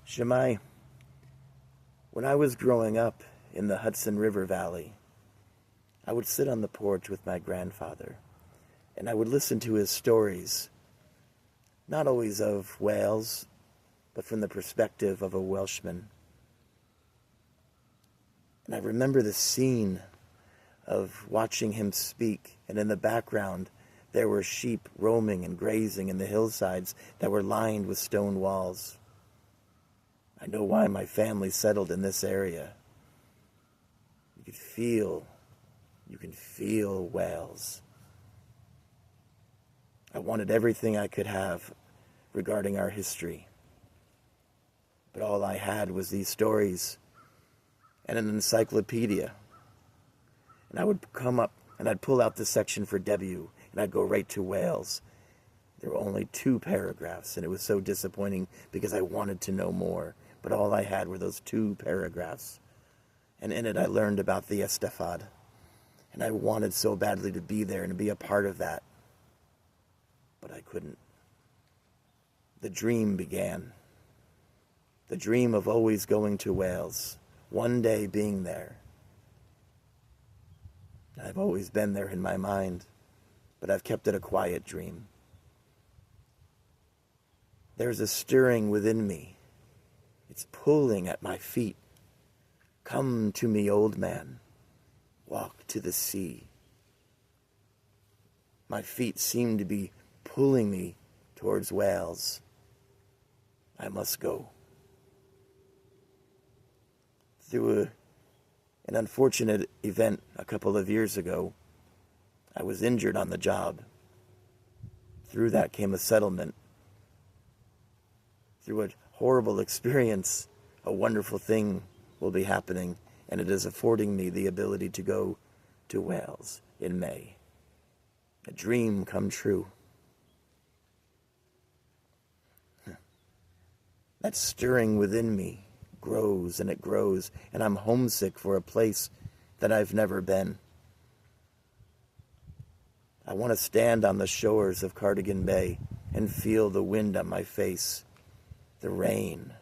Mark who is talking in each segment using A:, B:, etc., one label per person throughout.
A: Shemai, when I was growing up in the Hudson River Valley, I would sit on the porch with my grandfather, and I would listen to his stories, not always of Wales, but from the perspective of a Welshman. And I remember the scene of watching him speak, and in the background there were sheep roaming and grazing in the hillsides that were lined with stone walls. I know why my family settled in this area. You can feel Wales. I wanted everything I could have regarding our history. But all I had was these stories and an encyclopedia. And I would come up and I'd pull out the section for W and I'd go right to Wales. There were only 2 paragraphs and it was so disappointing because I wanted to know more. But all I had were those 2 paragraphs. And in it I learned about the Eisteddfod. And I wanted so badly to be there and to be a part of that. But I couldn't. The dream began. The dream of always going to Wales. One day being there. I've always been there in my mind. But I've kept it a quiet dream. There's a stirring within me. It's pulling at my feet. Come to me, old man. Walk to the sea. My feet seem to be pulling me towards Wales. I must go. Through an unfortunate event a couple of years ago, I was injured on the job. Through that came a settlement. Through a horrible experience, a wonderful thing will be happening, and it is affording me the ability to go to Wales in May. A dream come true. That stirring within me grows and it grows, and I'm homesick for a place that I've never been. I want to stand on the shores of Cardigan Bay and feel the wind on my face, the rain.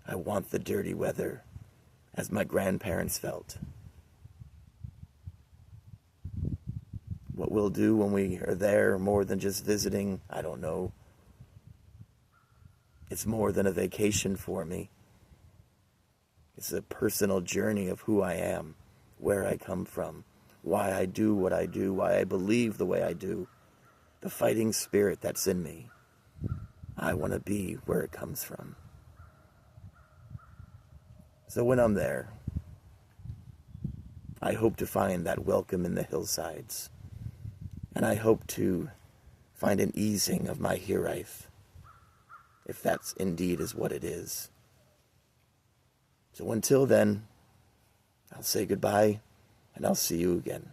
A: I want the dirty weather, as my grandparents felt. What we'll do when we are there, more than just visiting, I don't know. It's more than a vacation for me. It's a personal journey of who I am, where I come from, why I do what I do, why I believe the way I do, the fighting spirit that's in me. I want to be where it comes from. So when I'm there, I hope to find that welcome in the hillsides. And I hope to find an easing of my here-life, if that's indeed is what it is. So until then, I'll say goodbye, and I'll see you again.